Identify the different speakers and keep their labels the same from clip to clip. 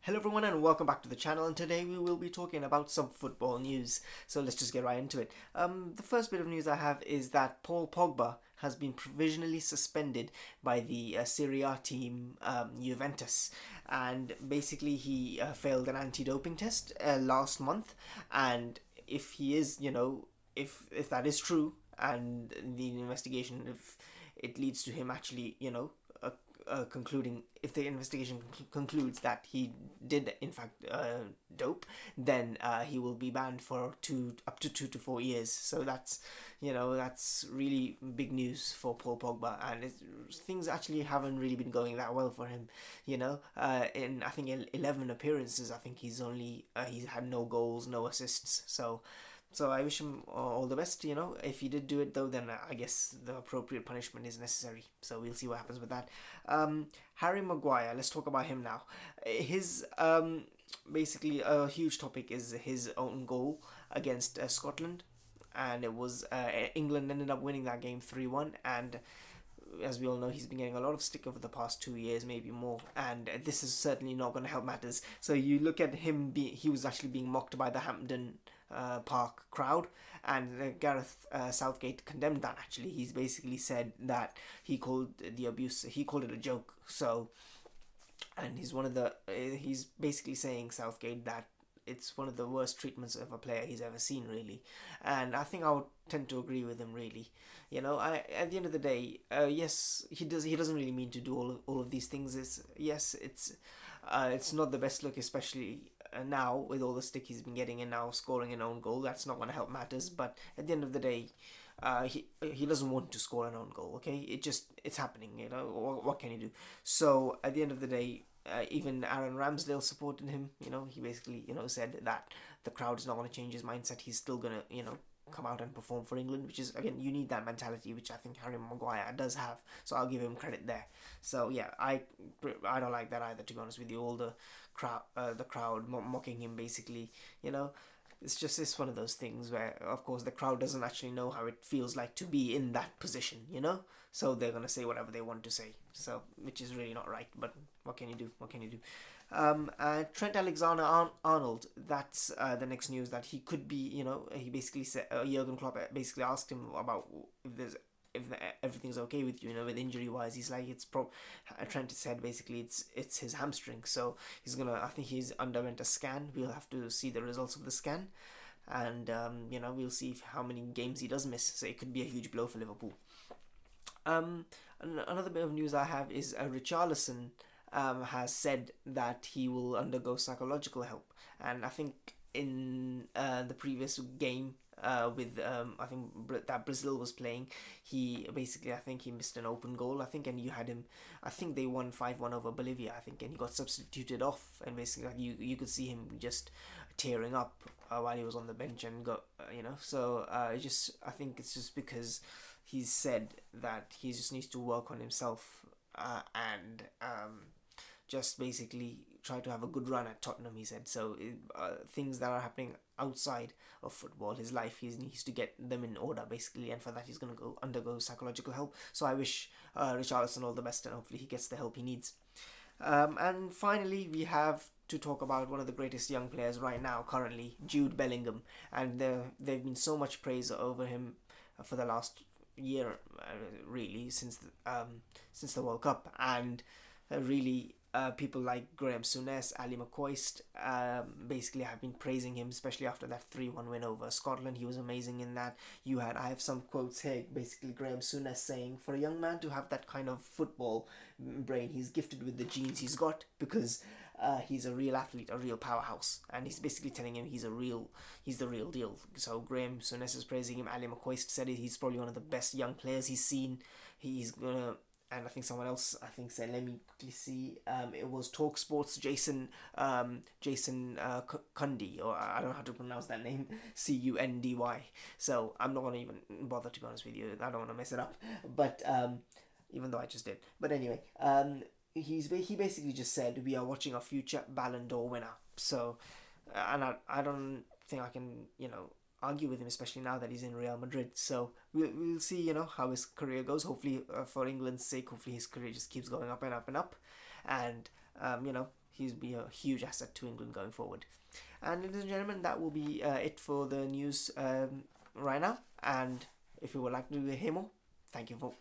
Speaker 1: Hello everyone and welcome back to the channel, and today we will be talking about some football news. So let's just get right into it. The first bit of news I have is that Paul Pogba has been provisionally suspended by the Serie A team Juventus, and basically he failed an anti-doping test last month, and if he is, if that is true, and the investigation, if it leads to him actually, concluding, if the investigation concludes that he did in fact dope, then he will be banned for up to 2 to 4 years. So that's really big news for Paul Pogba, and things actually haven't really been going that well for him. In I think 11 appearances, I think he's had no goals, no assists. So I wish him all the best. If he did do it though, then I guess the appropriate punishment is necessary. So we'll see what happens with that. Harry Maguire. Let's talk about him now. His basically a huge topic is his own goal against Scotland, and it was England ended up winning that game 3-1, and as we all know, he's been getting a lot of stick over the past 2 years, maybe more, and this is certainly not going to help matters. So you look at him, he was actually being mocked by the Hampden Park crowd, and Gareth Southgate condemned that. Actually, he's basically said that he called it a joke. So, and he's basically saying, Southgate, that it's one of the worst treatments of a player he's ever seen, really. And I think I would tend to agree with him, really. At the end of the day, yes, he doesn't really mean to do all of these things. It's not the best look, especially now with all the stick he's been getting, and now scoring an own goal. That's not going to help matters. But at the end of the day, he doesn't want to score an own goal. Okay, it's happening. What can you do? So at the end of the day, even Aaron Ramsdale supported him. He basically said that the crowd is not going to change his mindset. He's still going to come out and perform for England, which is, again, you need that mentality, which I think Harry Maguire does have. So I'll give him credit there. So yeah, I don't like that either, to be honest with you. All the crowd mocking him, basically. It's one of those things where, of course, the crowd doesn't actually know how it feels like to be in that position, so they're gonna say whatever they want to say, so, which is really not right. But what can you do? Trent Alexander-Arnold, that's the next news, that he could be, he basically said, Jurgen Klopp basically asked him about if everything's okay with you, with injury wise. He's like, Trent said basically it's his hamstring. So I think he's underwent a scan. We'll have to see the results of the scan, and we'll see how many games he does miss. So it could be a huge blow for Liverpool. Another bit of news I have is Richarlison has said that he will undergo psychological help, and I think in the previous game, with I think that Brazil was playing, he basically, I think he missed an open goal, I think, and you had him. I think they won 5-1 over Bolivia, I think, and he got substituted off, and basically, like, you could see him just tearing up while he was on the bench, and got So I think it's just because he's said that he just needs to work on himself, and just basically try to have a good run at Tottenham, he said. So things that are happening outside of football, his life, he needs to get them in order, basically, and for that he's going to go undergo psychological help. So I wish Richarlison all the best, and hopefully he gets the help he needs. And finally, we have to talk about one of the greatest young players right now, currently, Jude Bellingham, and there've been so much praise over him for the last year, really, since the World Cup, and really, people like Graham Souness, Ali McCoist, basically have been praising him, especially after that 3-1 win over Scotland. He was amazing in that. I have some quotes here, basically Graham Souness saying, for a young man to have that kind of football brain, he's gifted with the genes he's got, because he's a real athlete, a real powerhouse, and he's basically telling him he's the real deal. So Graham Souness is praising him. Ali McCoist said he's probably one of the best young players he's seen. He's gonna And I think someone else, I think, said, let me quickly see, it was Talk Sports, Jason Cundy, or I don't know how to pronounce that name, Cundy. So I'm not going to even bother, to be honest with you. I don't want to mess it up, but even though I just did. But anyway, he basically just said, we are watching a future Ballon d'Or winner. So, and I don't think I can, argue with him, especially now that he's in Real Madrid. So we'll see, how his career goes. Hopefully, for England's sake, hopefully his career just keeps going up and up and up, and he's be a huge asset to England going forward. And ladies and gentlemen, that will be it for the news right now. And if you would like to hear more, thank you for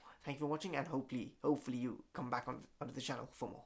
Speaker 1: watching, and hopefully you come back onto the channel for more.